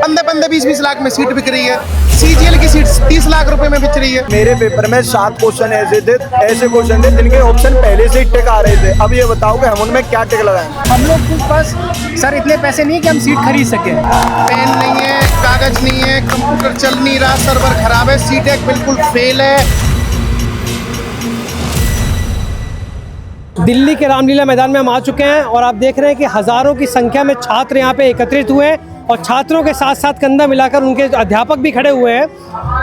पंद्रह 20 लाख में सीट बिक रही है। सीजीएल की सीट 30 लाख रुपए में बिक रही है। मेरे पेपर में 7 क्वेश्चन ऐसे क्वेश्चन थे जिनके ऑप्शन पहले से ही टिक आ रहे थे। अब ये बताओ कि हम उनमें क्या टिक लगाएं। हम लोग के पास सर इतने पैसे नहीं कि हम सीट खरीद सकें। पेन नहीं है, कागज नहीं है, कंप्यूटर चल नहीं रहा, सर्वर खराब है, सीटेक बिल्कुल फेल है। दिल्ली के रामलीला मैदान में हम आ चुके हैं और आप देख रहे हैं कि हज़ारों की संख्या में छात्र यहाँ पे एकत्रित हुए हैं और छात्रों के साथ साथ कंधा मिलाकर उनके अध्यापक भी खड़े हुए हैं।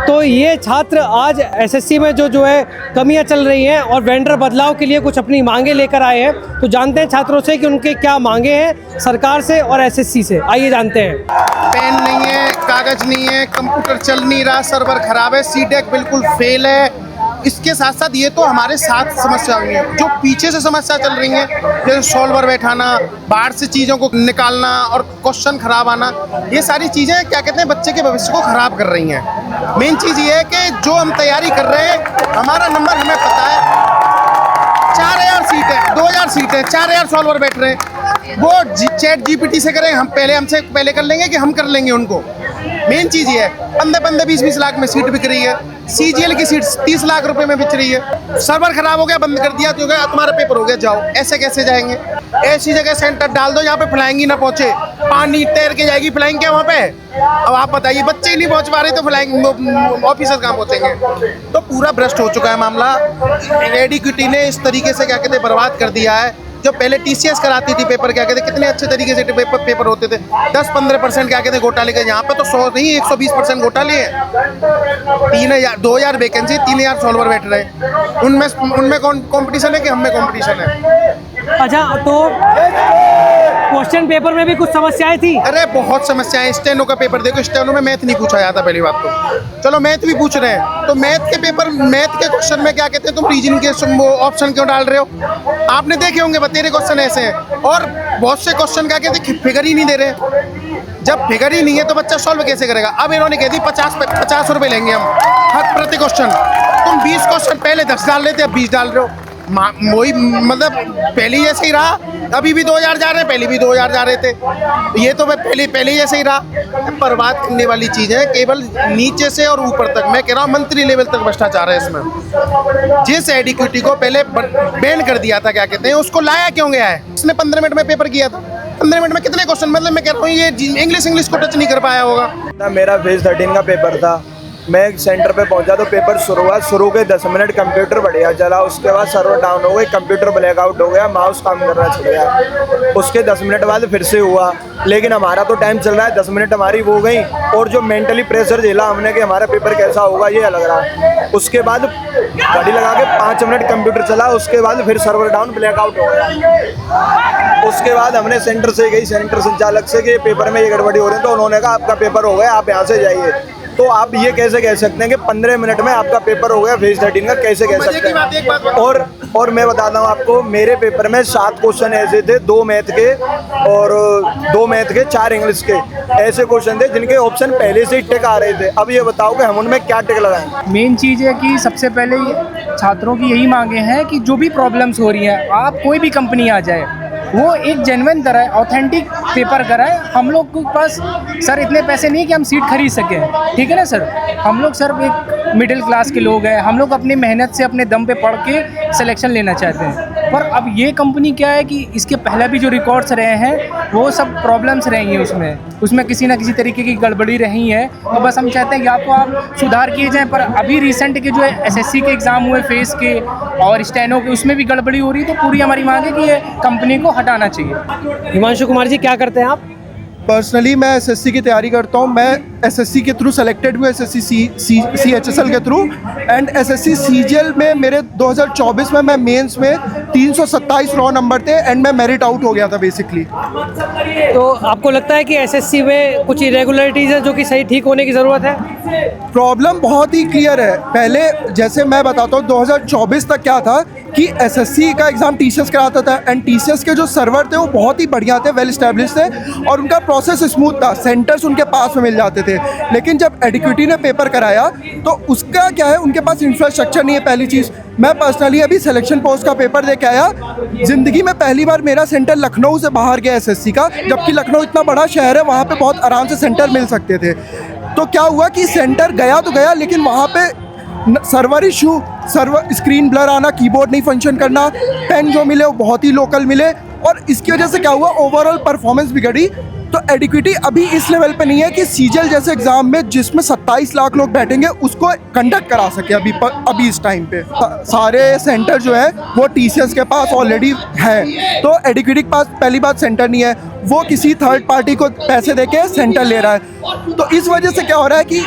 तो ये छात्र आज एसएससी में जो है कमियां चल रही हैं और वेंडर बदलाव के लिए कुछ अपनी मांगे लेकर आए हैं। तो जानते हैं छात्रों से कि उनके क्या मांगे हैं सरकार से और एसएससी से। आइए जानते हैं। पेन नहीं है, कागज नहीं है, कंप्यूटर चल नहीं रहा, सर्वर खराब है, सीटेक बिल्कुल फेल है। इसके साथ साथ ये तो हमारे साथ समस्या हुई है, जो पीछे से समस्या चल रही है, जैसे सॉल्वर बैठाना, बाहर से चीज़ों को निकालना और क्वेश्चन खराब आना, ये सारी चीज़ें क्या कहते हैं बच्चे के भविष्य को खराब कर रही हैं। मेन चीज़ ये है कि जो हम तैयारी कर रहे हैं, हमारा नंबर हमें पता है, 4000 सीट है, 2000 सीट है, 4000 सॉल्वर बैठ रहे हैं। वो चैट जीपीटी से करें, हमसे पहले कर लेंगे कि हम कर लेंगे उनको। मेन चीज़ ये है, 15 20 लाख में सीट बिक रही है। सीजीएल की सीट 30 लाख रुपए में बिक रही है। सर्वर खराब हो गया, बंद कर दिया तो हो गया, तुम्हारा पेपर हो गया, जाओ। ऐसे कैसे जाएंगे? ऐसी जगह सेंटर डाल दो जहाँ पे फ्लाइंग ही ना पहुंचे, पानी तैर के जाएगी फ्लाइंग क्या वहाँ पे? अब आप बताइए, बच्चे ही नहीं पहुंच पा रहे तो फ्लाइंग ऑफिसर कहाँ पहुंचेंगे? तो पूरा भ्रष्ट हो चुका है मामला। एडीक्यूटी ने इस तरीके से क्या कहते हैं बर्बाद कर दिया है। जो पहले टीसीएस कराती थी पेपर, क्या कहते कितने अच्छे तरीके से पेपर होते थे, 10-15% क्या कहते हैं घोटाले के। यहाँ पे तो 100 नहीं 120% घोटाले हैं। 2000 वैकेंसी, 3000 सॉल्वर बैठ रहे हैं। उनमें कंपटीशन है कि हम में कंपटीशन है? अच्छा, तो क्वेश्चन पेपर में भी कुछ समस्याएं थी? अरे बहुत समस्याएं। स्टेनो का पेपर देखो, स्टेनो में मैथ नहीं पूछा जाता पहली बात तो। चलो मैथ भी पूछ रहे हैं तो मैथ के क्वेश्चन में क्या कहते हैं, तुम रीजनिंग के ऑप्शन क्यों डाल रहे हो? आपने देखे होंगे बतेरे क्वेश्चन ऐसे हैं। और बहुत से क्वेश्चन क्या कहते हैं फिगर ही नहीं दे रहे। जब फिगर ही नहीं है तो बच्चा सॉल्व कैसे करेगा? अब इन्होंने कह दी 50 रुपए लेंगे हम हर प्रति क्वेश्चन। तुम 20 क्वेश्चन पहले 10 डाल रहे थे, अब 20 डाल रहे हो। वही मतलब पहले जैसे ही रहा, अभी भी 2000 जा रहे हैं, पहले भी 2000 जा रहे थे। ये तो पहले जैसे ही रहा। बर्बाद करने वाली चीज़ है, केवल नीचे से और ऊपर तक। मैं कह रहा हूँ मंत्री लेवल तक भ्रष्टाचार है इसमें। जिस एडीक्यूटी को पहले बैन कर दिया था, क्या कहते हैं, उसको लाया क्यों गया है? उसने 15 मिनट में पेपर किया था। 15 मिनट में कितने क्वेश्चन, मतलब मैं कह रहा हूँ ये इंग्लिश को टच नहीं कर पाया होगा। मेरा फेज 13 का पेपर था। मैं सेंटर पे पहुंचा तो पेपर शुरू हुआ। शुरू के 10 मिनट कंप्यूटर बढ़िया चला, उसके बाद सर्वर डाउन हो गई, कंप्यूटर ब्लैकआउट हो गया, माउस काम करना छूट गया। उसके 10 मिनट बाद फिर से हुआ, लेकिन हमारा तो टाइम चल रहा है, 10 मिनट हमारी वो गई। और जो मेंटली प्रेशर झेला हमने कि हमारा पेपर कैसा होगा ये अलग रहा। उसके बाद गाड़ी लगा के 5 मिनट कंप्यूटर चला, उसके बाद फिर सर्वर डाउन ब्लैकआउट हो गया। उसके बाद हमने सेंटर से गई, सेंटर संचालक से कि पेपर में ये गड़बड़ी हो रही है। तो उन्होंने कहा आपका पेपर हो गया, आप यहाँ से जाइए। तो आप ये कैसे कह सकते हैं कि 15 मिनट में आपका पेपर हो गया फेज 13 का? कैसे कह सकते हैं? और मैं बताता हूँ आपको, मेरे पेपर में 7 क्वेश्चन ऐसे थे, 2 मैथ के और 2 मैथ के, 4 इंग्लिश के। ऐसे क्वेश्चन थे जिनके ऑप्शन पहले से ही टिक आ रहे थे। अब ये बताओ कि हम उनमें क्या टिक लगाएं। मेन चीज़ है कि सबसे पहले छात्रों की यही मांगे हैं कि जो भी प्रॉब्लम्स हो रही हैं, आप कोई भी कंपनी आ जाए, वो एक जेन्युइन तरह ऑथेंटिक पेपर कराए। हम लोग के पास सर इतने पैसे नहीं कि हम सीट खरीद सकें, ठीक है ना सर? हम लोग सर एक मिडिल क्लास के लोग हैं, हम लोग अपनी मेहनत से अपने दम पे पढ़ के सिलेक्शन लेना चाहते हैं। पर अब ये कंपनी क्या है कि इसके पहले भी जो रिकॉर्ड्स रहे हैं वो सब प्रॉब्लम्स रही हैं, उसमें किसी ना किसी तरीके की गड़बड़ी रही है। तो बस हम चाहते हैं कि आपको आप सुधार किए जाएँ। पर अभी रिसेंट के जो है एसएससी के एग्ज़ाम हुए फेस के और स्टेनो के, उसमें भी गड़बड़ी हो रही है। तो पूरी हमारी मांग है कि ये कंपनी को हटाना चाहिए। हिमांशु कुमार जी, क्या करते हैं आप? पर्सनली मैं एसएससी की तैयारी करता हूँ। मैं एसएससी के थ्रू सेलेक्टेड हुआ, एसएससी CHSL के थ्रू। एंड एसएससी सीजीएल में मेरे 2024 में मैं मेंस में 327 रॉ नंबर थे एंड मैं मेरिट आउट हो गया था बेसिकली। तो आपको लगता है कि एसएससी में कुछ इरेगुलरिटीज़ हैं जो कि सही ठीक होने की ज़रूरत है? प्रॉब्लम बहुत ही क्लियर है। पहले जैसे मैं बताता हूँ 2024 तक क्या था कि एसएससी का एग्ज़ाम टीसीएस कराता था एंड टीसीएस के जो सर्वर थे वो बहुत ही बढ़िया थे, वेल स्टैब्लिश थे और उनका प्रोसेस स्मूथ था, सेंटर्स उनके पास में मिल जाते थे। लेकिन जब एडीक्यूटी ने पेपर कराया तो उसका क्या है, उनके पास इंफ्रास्ट्रक्चर नहीं है पहली चीज़। मैं पर्सनली अभी सिलेक्शन पोस्ट का पेपर दे के आया, ज़िंदगी में पहली बार मेरा सेंटर लखनऊ से बाहर गया एसएससी का, जबकि लखनऊ इतना बड़ा शहर है, वहाँ पे बहुत आराम से सेंटर मिल सकते थे। तो क्या हुआ कि सेंटर गया तो गया, लेकिन वहाँ पे server issue, server screen blur आना, कीबोर्ड नहीं फंक्शन करना, पेन जो मिले वो बहुत ही लोकल मिले, और इसकी वजह से क्या हुआ, ओवरऑल परफॉर्मेंस बिगड़ी। तो एडिक्विटी अभी इस लेवल पे नहीं है कि सीजीएल जैसे एग्जाम में जिसमें 27 लाख लोग बैठेंगे उसको कंडक्ट करा सके अभी इस टाइम पे। सारे सेंटर जो है वो टीसीएस के पास ऑलरेडी है, तो एडिक्विटी के पास पहली बात सेंटर नहीं है, वो किसी थर्ड पार्टी को पैसे देके सेंटर ले रहा है। तो इस वजह से क्या हो रहा है कि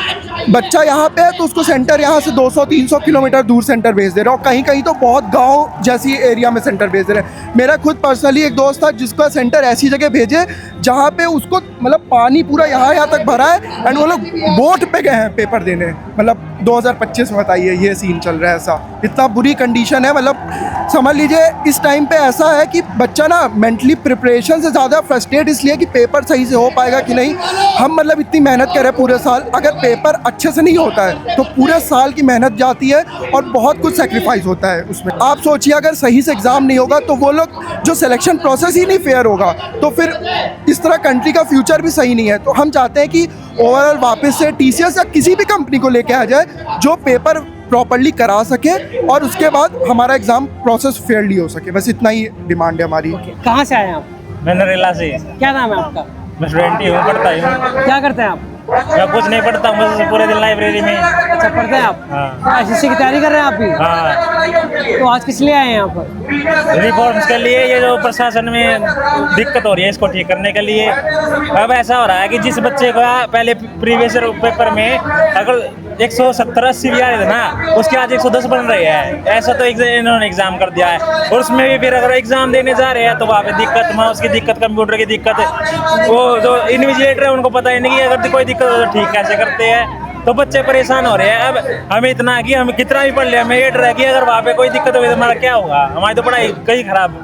बच्चा यहाँ पे है तो उसको सेंटर यहाँ से 200-300 किलोमीटर दूर सेंटर भेज दे रहे हैं, और कहीं कहीं तो बहुत गांव जैसी एरिया में सेंटर भेज दे रहे हैं। मेरा खुद पर्सनली एक दोस्त था जिसका सेंटर ऐसी जगह भेजे जहाँ पे उसको मतलब पानी पूरा यहाँ तक भरा है, एंड वो लोग बोट पे गए हैं पेपर देने, मतलब 2025 में। बताइए, ये सीन चल रहा है, ऐसा इतना बुरी कंडीशन है। मतलब समझ लीजिए इस टाइम पे ऐसा है कि बच्चा ना मेंटली प्रिपरेशन से ज़्यादा फ्रस्ट्रेट इसलिए कि पेपर सही से हो पाएगा कि नहीं। हम मतलब इतनी मेहनत करें पूरे साल, अगर पेपर अच्छे से नहीं होता है तो पूरे साल की मेहनत जाती है और बहुत कुछ सेक्रीफाइस होता है उसमें। आप सोचिए अगर सही से एग्ज़ाम नहीं होगा तो वो लोग जो सिलेक्शन प्रोसेस ही नहीं फेयर होगा, तो फिर इस तरह कंट्री का फ्यूचर भी सही नहीं है। तो हम चाहते हैं कि ओवरऑल वापस से टीसीएस या किसी भी कंपनी को लेके आ जाए जो पेपर प्रॉपर्ली करा सके, और उसके बाद हमारा एग्ज़ाम प्रोसेस फेयरली हो सके। बस इतना ही डिमांड है हमारी। कहाँ से आए हैं आप? मैं नरेला से। क्या नाम है आपका? मैं स्टूडेंट ही हूँ, पढ़ता हूँ। क्या करते हैं आप? मैं कुछ नहीं पढ़ता हूँ, बस पूरे दिन लाइब्रेरी में। अच्छा, पढ़ते हैं आप? हाँ। एसएससी की तैयारी कर रहे हैं आप भी? हाँ, तो आज किस लिए आए हैं यहाँ पर? रिफॉर्म्स के लिए, ये जो प्रशासन में दिक्कत हो रही है इसको ठीक करने के लिए। अब ऐसा हो रहा है कि जिस बच्चे को पहले प्रीवियस पेपर में अगर 170-80 भी आ रहे थे ना, उसके आज 110 बन रहे हैं। ऐसा तो इन्होंने एग्जाम कर दिया है, और उसमें भी फिर अगर एग्जाम देने जा रहे हैं तो वहाँ पे दिक्कत, माउस की दिक्कत, कंप्यूटर की दिक्कत, वो जो इन्विजिलेटर है उनको पता ही नहीं कि अगर कोई दिक्कत हो तो ठीक कैसे करते हैं। तो बच्चे परेशान हो रहे हैं। अब हमें इतना है कि हम कितना भी पढ़ लिया, हमें ये डर है कि अगर वहाँ पे कोई दिक्कत होगी तो हमारा क्या होगा, हमारी तो पढ़ाई कहीं खराब